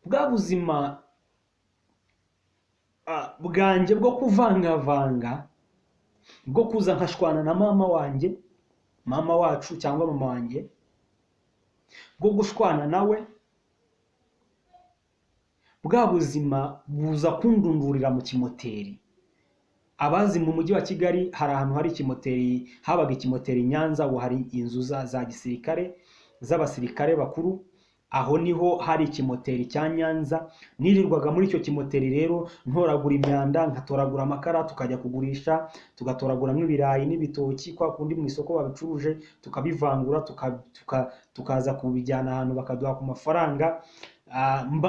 bwa buzima bwanjye bwo kuvangavanga, bwo kuza nkashwana na mama wanjye, mama wacu cyangwa mama wanjye, bwo gushwana nawe, bwa buzima buza kundundurira mu kimoteri. Abazi mu mujyi wa Kigali hari ahantu hari ikimoteri, habaga ikimoteri Nyanza, ubu hari inzu za gisirikare z'abasirikare bakuru. Aho niho hari ikimoteri cya Nyanza. Nirirwaga muri icyo kimoteri rero ntoragura imyanda, nkatoragura amakara, tukajya kugurisha, tugatoraguramo ibirayi n'ibitoki kwa kundi mu isoko babicuruje, tukabivangura, tukaza kubijyana ahantu bakaduha ku mafaranga.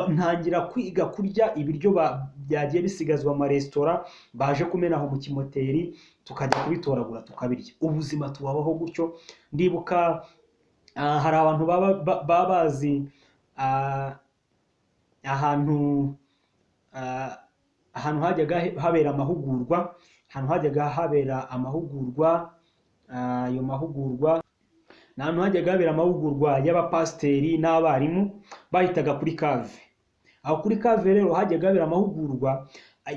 Ntangira kwiga kurya ibiryo byagiye bisigazwa amaresitora baje kumenaho mu kimoteri, tukajya kubitoragura tukabirya. Ubuzima tubaho gutyo. Ndibuka hari abantu baba bazi ahantu hajyaga habera amahugurwa, ayo mahugurwa ni ahantu hajyaga habera amahugurwa y'abapasiteri n'abarimu, bahitaga kuri Kave. Aho kuri Kave rero hajyaga habera amahugurwa,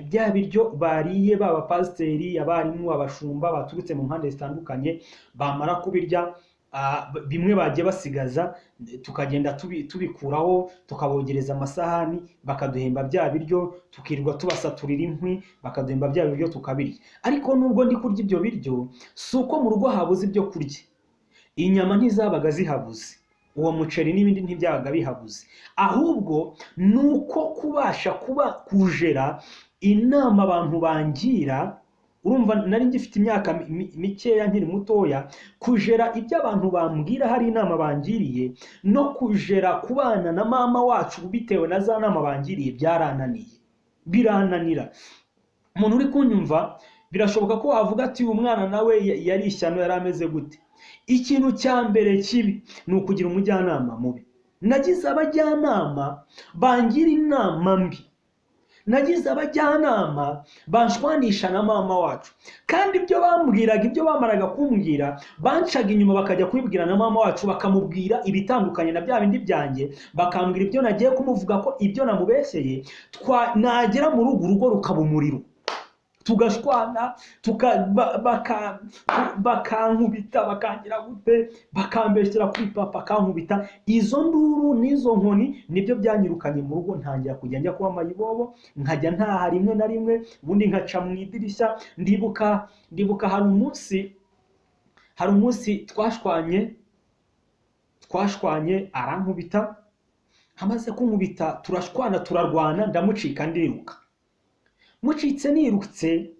bya biryo bariye b'abapasiteri, abarimu, abashumba baturutse mu mpande zitandukanye, bamara kubirya bimwe bagiye basigaza, tukagenda tubikuraho, tukabogereza amasahani, bakaduhemba bya biryo, tukirirwa tubasaturira inkwi, bakaduhemba bya biryo tukabirya. Ariko nubwo ndi kurya ibyo biryo, si uko mu rugo habuze ibyo kurya. Inyama ntizabaga zihabuze, uwo muceri n'ibindi ntibyabaga bihabuze, ahubwo nuko kubasha kujera inama abantu bangira. Urumva nari ngifite imyaka mikeya nkiri mutoya, kujera ibyo abantu bambwira hari inama bangiriye, no kujera kubana na mama wacu bitewe na za nama bangiriye birananira. Umuntu uri kunyumva birashoboka ko wavuga ati uyu mwana nawe yari ishyano, yari ameze gute? Ikintu cya mbere kibi ni ukugira umujyanama mubi. Nagize abajyanama bangira inama mbi, nagize abajyanama banshwanisha na mama wacu, kandi ibyo bambwiraga, ibyo bamaraga kumbwira, bancaga inyuma bakajya kubibwira na mama wacu, bakamubwira ibitandukanye na bya bindi byanjye, bakambwira ibyo nagiye kumuvuga ko ibyo namubeshyeye, nagera mu rugo rukaba umuriro, tugashwana, bakankubita, bakangira gute, bakambeshyira kuri papa, akankubita. Izo nduru n'izo nkoni nibyo byanyirukanye mu rugo. Ntangira kujya njya kuba mayibobo, nkajya ntaha rimwe na rimwe, ubundi nkaca mu idirishya. Ndibuka hari umunsi twashwanye, arankubita. Amaze kunkubita turashwana, turarwana, ndamucika, ndiruka. Mucitse nirutse,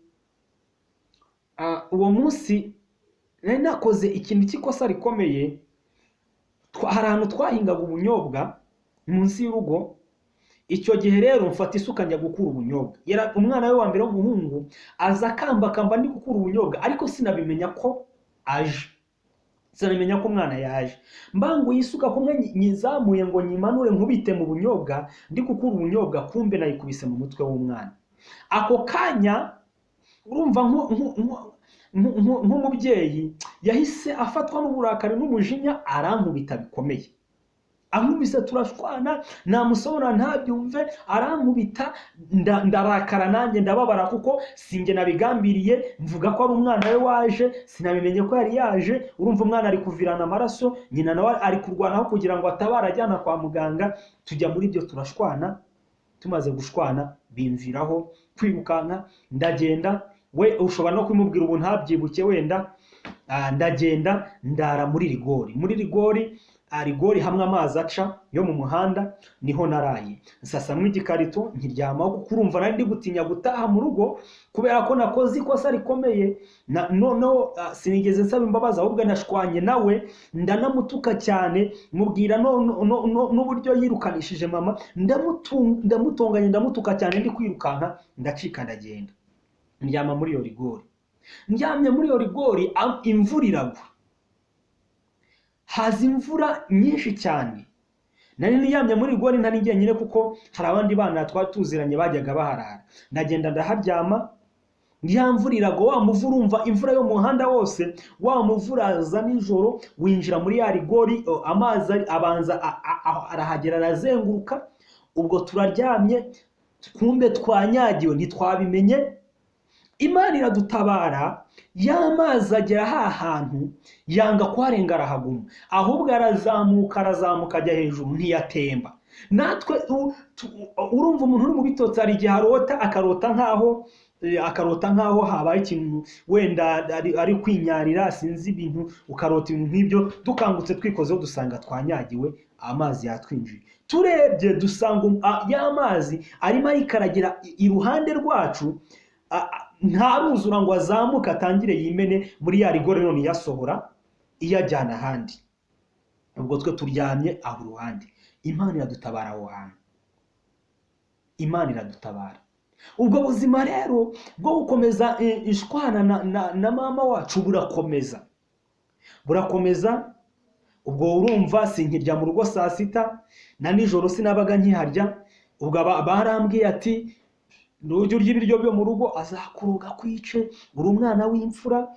uwo munsi nari nakoze ikintu cy'ikosa rikomeye. Hari ahantu twahingaga ubunyobwa munsi y'urugo. Icyo gihe rero mfata isuka njya gukura ubunyobwa. Umwana we wa mbere w'umuhungu aza akambakamba ndi gukura ubunyobwa, ariko sinabimenya ko aje, sinamenya ko umwana yaje. Mbanguye isuka kumwe nyizamuye ngo nyimanure nkubite mu bunyobwa, ndi gukura ubunyobwa, kumbe nayikubise mu mutwe w'umwana. Ako kanya urumva nk'umubyeyi yahise afatwa n'uburakari n'umujinya, arankubita bikomeye. Ankubise turashwana, namusobora ntabyumve, arankubita, ndarakara nanjye ndababara, kuko sinjye nabigambiriye. Mvuga ko ari umwana we waje, sinabimenye ko yari yaje. Urumva umwana ari kuvirana amaraso, nyina nawe ari kurwanaho kugira ngo atabara ajyana kwa muganga. Tujya muri ibyo turashwana. Tumaze gushwana bimviraho kwirukanka, ndagenda. We ushobora no kumubwira ubu ntabyibuke wenda. Ndagenda ndara muri rigori hamwe amazi aca yo mu muhanda, niho naraye. Nsasamwe igikarito nkiryamaho, kuko urumva nari ndi gutinya gutaha mu rugo kubera ko nakoze ikosa rikomeye. Noneho sinigeze nsaba imbabazi, ahubwo nashwanye nawe, ndanamutuka cyane, mubwira n'uburyo yirukanishije mama. Ndamutonganye, ndamutuka cyane, ndi kwirukanka, ndacika ndagenda. Ndyama muri iyo rigori. Ndyamye muri iyo rigori, imvura iragwa. Haza imvura nyinshi cyane. Nari niyamye muri rigori ntari njyenyine, kuko hari abandi bana twari tuziranye bajyaga baharara. Ndagenda ndaharyama. Ya mvura iragwa, wa muvura, urumva imvura yo mu muhanda wose, wa muvura aza nijoro, winjira muri ya rigori, amazi abanza arahagera, arazenguruka. ubwo turaryamye kumbe twanyagiwe ntitwabimenye. Imana iradutabara, y'amazi agera hantu yanga kuharenga arahaguma, ahubwo arazamuka ajya hejuru ntiyatemba. Natwe urumva umuntu uri mu bitotsi hari igihe akarota nkaho habaye ikintu wenda ari kwinyarira sinzi ibintu, ukarota ibintu nk'ibyo, dukangutse twikozeho dusanga twanyagiwe, amazi yatwinjiye. Turebye dusanga y'amazi arimo arikaragira iruhande rwacu, ntaruzura ngo azamuke atangire yimene muri ya rigore none yasohora iyajyana ahandi. Ubwo twe turyamye aho iruhande. Imana iradutabara aho hantu. Imana iradutabara. Ubwo buzima rero bwo gukomeza ishwana na mama wacu burakomeza. Ubwo urumva sinkirya mu rugo saa sita, na nijoro sinabaga nkiharya. Ubwo barambwiye ati nujya urya ibiryo byo mu rugo azakuroga kwice, uri umwana w'imfura,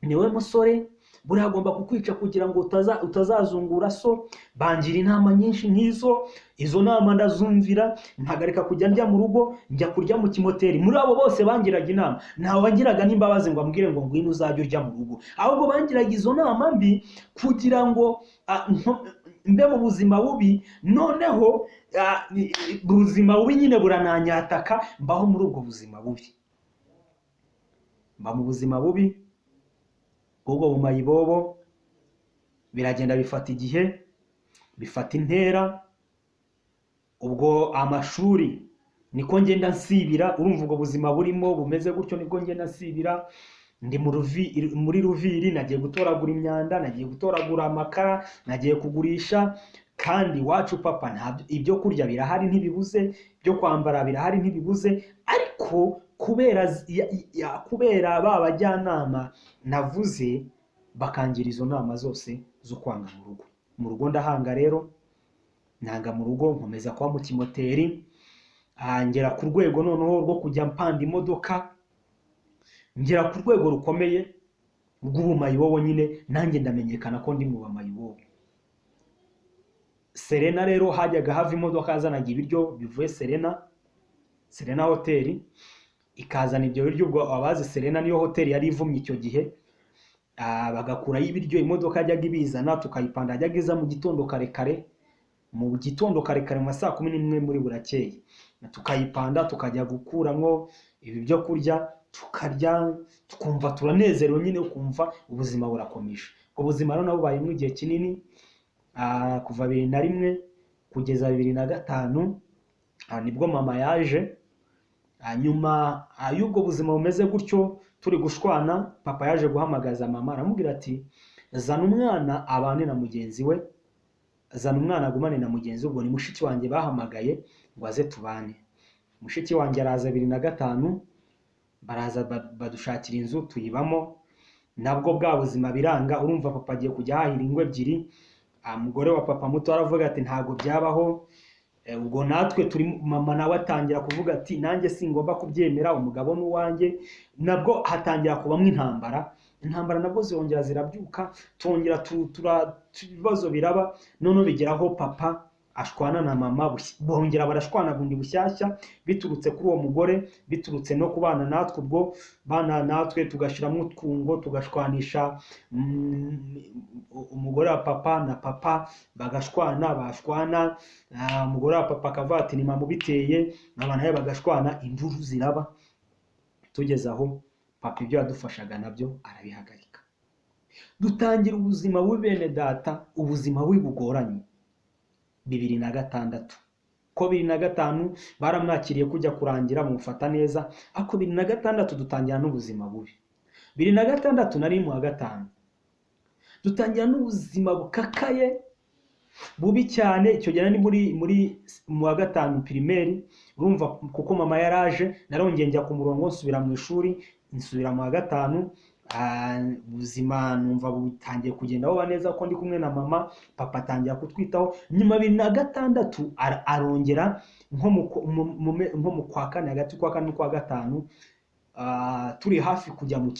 niwe musore, buriya agomba kukwica kugira ngo utazazungura so. Bangira inama nyinshi nk'izo, izo nama ndazumvira, ntagarika kujya ndya mu rugo, njya kurya mu kimoteri. Muri abo bose bangiraga inama, ntawe wangiraga n'imbabazi ngo ambwire ngo ngwino uzajya urya mu rugo, ahubwo bangiraga izo nama mbi kugira ngo mbe mu buzima bubi. Noneho ubuzima bubi nyine burananyataka, mbaho muri ubwo buzima bubi, mba mu buzima bubi. Ubwo bumayibobo biragenda bifata igihe, bifata intera. Ubwo amashuri niko ngenda nsibira. Urumva ubwo buzima burimo bumeze gutyo, niko ngenda nsibira. Ndi muri Ruviri, nagiye gutoragura imyanda, nagiye gutoragura amakara, nagiye kugurisha. Kandi wacu papa ntabyo, ibyo kurya birahari ntibibuze, byo kwambara birahari ntibibuze, ariko kubera ba bajyanama navuze bakangira izo nama zose zo kwanga mu rugo. Mu rugo ndahanga rero, nanga mu rugo, nkomeza kuba mu kimoteri, ngera ku rwego noneho rwo kujya mpanda imodoka, ngera ku rwego rukomeye rw'ubumayibobo nyine, nanjye ndamenyekana ko ndi mu bamayibobo. Serena rero hajyaga hava imodoka yazanaga ibiryo bivuye Serena hoteli, ikazana ibyo biryo. Ubwo abazi Serena niyo hoteli yari ivumye icyo gihe, bagakurayo ibiryo, imodoka yajyaga ibizana tukayipanda. Yajyaga iza mu gitondo karekare, mu ma saa 11 muri burakeye, tukayipanda tukajya gukuramo ibi byo kurya, tukarya, tukumva turanezerewe nyine, ukumva ubuzima burakomeje. Ubwo buzima rero nabubayemo igihe kinini, kuva 2001 kugeza 2005. Nibwo mama yaje. Nyuma y'ubwo buzima bumeze gutyo turi gushwana, papa yaje guhamagaza mama, aramubwira ati zana umwana abane na mugenzi we, zana umwana agumane na mugenzi we. Ubwo ni mushiki wanjye bahamagaye ngo aze tubane. Mushiki wanjye araza 2005, baraza badushakira inzu tuyibamo. Nabwo bwa buzima biranga. Urumva papa agiye kujya hahira ingwe ebyiri, umugore wa papa muto aravuga ati ntago byabaho. Ubwo natwe turi, mama nawe atangira kuvuga ati nanjye singomba kubyemera, umugabo n'uwanjye. Nabwo hatangira kubamo intambara nabwo zongera zirabyuka, tongera ibibazo biraba. None bigeraho papa ashwana na mama, bongera barashwana bundi bushyashya, biturutse kuri uwo mugore, biturutse no kubana natwe. Ubwo bana natwe tugashiramo utwungo, tugashwanisha umugore wa papa na papa, bashwana. Umugore wa papa akavuga ati ni mama ubiteye, mama nawe bagashwana, induru ziraba. Tugeze aho papa ibyo yadufashaga nabyo arabihagarika. Dutangira ubuzima bubi bene data, ubuzima bubi bugoranye. 2006 ko 2005 baramwakiriye kujya kurangira mufata neza, ako 2006 dutangira n'ubuzima bubi. 2006 nari mu wa 5, dutangira n'ubuzima bukakaye bubi cyane. Icyo gihe ni muri mu wa 5 primaire. Urumva kuko mama yaraje, narongeye njya ku murongo nsubira mu ishuri, nsubira mu wa 5. Ubuzima numva butangiye kugenda buba neza ko ndi kumwe na mama. Papa atangira kutwitaho. Nyuma 2006 arongera nko mu kwa 4, hagati kwa 4 n'ukwa 5, turi hafi kujya mu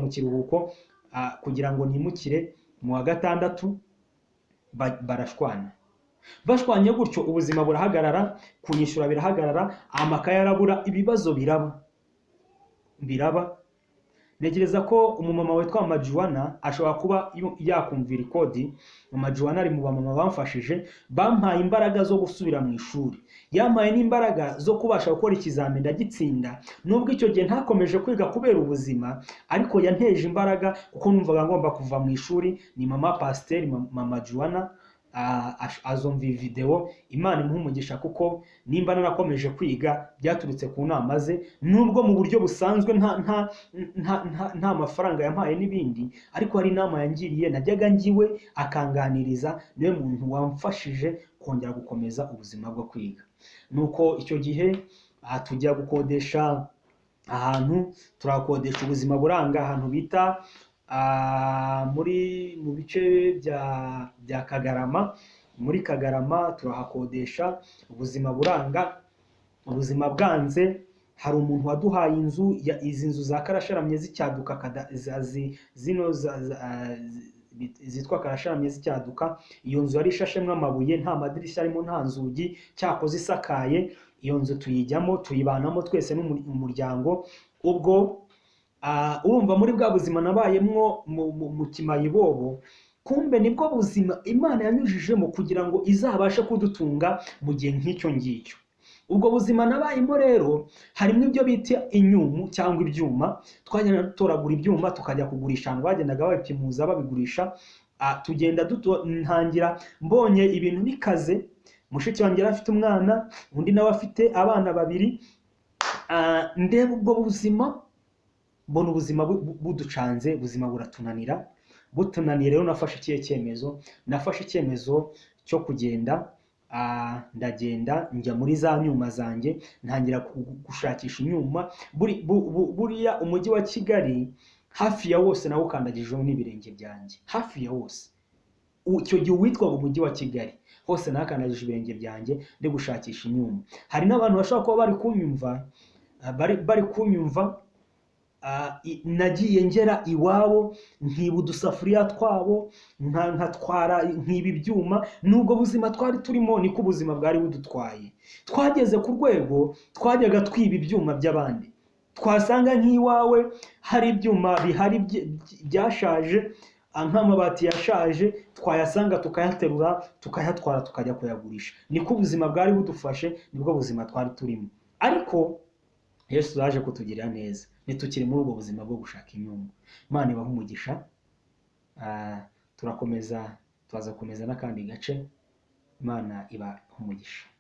kiruhuko, kugira ngo nimukire mu wa 6 barashwana. bashwanye gutyo ubuzima burahagarara, kunyishyura birahagarara, amakaye arabura, ibibazo biraba. Ntekereza ko umumama witwa Mama Juana ashobora kuba yakumvira ikodi. Mama Juana ari mu bamama bamfashije, bampaye imbaraga zo gusubira mu ishuri, yampaye n'imbaraga zo kubasha gukora ikizamini ndagitsinda. Nubwo icyo gihe ntakomeje kwiga kubera ubuzima, ariko yanteje imbaraga kuko numvaga ngomba kuva mu ishuri. Ni mama pasiteri Mama Juana, azumva iyi video, Imana imuha umugisha, kuko nimba narakomeje kwiga byaturutse ku nama ze, nubwo mu buryo busanzwe nta mafaranga yampaye n'ibindi, ariko hari inama yangiriye, najyaga ngiwe akanganiriza, niwe muntu wamfashije kongera gukomeza ubuzima bwo kwiga. Nuko icyo gihe tujya gukodesha ahantu, turakodesha ubuzima buranga ahantu bita mu bice bya Kagarama. Muri Kagarama turahakodesha, ubuzima buranga, ubuzima bwanze. Hari umuntu waduhaye inzu, izi nzu za karasharamye z'icyaduka, zitwa karasharamye z'icyaduka. Iyo nzu yari ishashemwe amabuye, nta madirishya arimo, nta nzugi, cyakoze isakaye. Iyo nzu tuyijyamo, tuyibanamo twese n'umuryango. Ubwo urumva muri bwa buzima nabayemwo mu kimayibobo, kumbe nibwo buzima Imana yanyujijemo kugira ngo izabashe kudutunga mu gihe nk'icyo ngicyo. Ubwo buzima nabayemo rero harimo ibyo bita inyumu cyangwa ibyuma. Twagenda dutoragura ibyuma tukajya kugurisha, abantu bagendaga babipimuza babigurisha. Tugenda ntangira mbonye ibintu bikaze. Mushiki wanjye yari afite umwana, undi nawe afite abana babiri. Ndeba ubwo buzima, mbona ubuzima buducanze, ubuzima buratunanira. Butunaniye rero nafashe icyemezo cyo kugenda. Ndagenda njya muri za nyuma zanjye, ntangira gushakisha inyuma. Buriya umujyi wa Kigali hafi ya wose nawukandagijeho n'ibirenge byanjye, hafi ya wose. Icyo gihe witwaga umujyi wa Kigali hose nakandagije ibirenge byanjye ndi gushakisha inyuma. Hari n'abantu bashobora kuba bari kunyumva, nagiye ngera iwabo nkiba udusafuriya twabo, nkatwara nkiba ibyuma. Nubwo buzima twari turimo niko ubuzima bwari budutwaye. Twageze ku rwego twajyaga twiba ibyuma by'abandi. Twasanga nk'iwawe hari ibyuma bihari byashaje, nk'amabati yashaje, twayasanga tukayaterura tukayatwara tukajya kuyagurisha. Niko ubuzima bwari budufashe, nibwo buzima twari turimo. Ariko Yesu yaje kutugirira neza, nitukiri muri ubwo buzima bwo gushaka inyungu. Imana ibaha umugisha. Turakomeza, tuzakomeza n'akandi gace. Imana ibaha umugisha.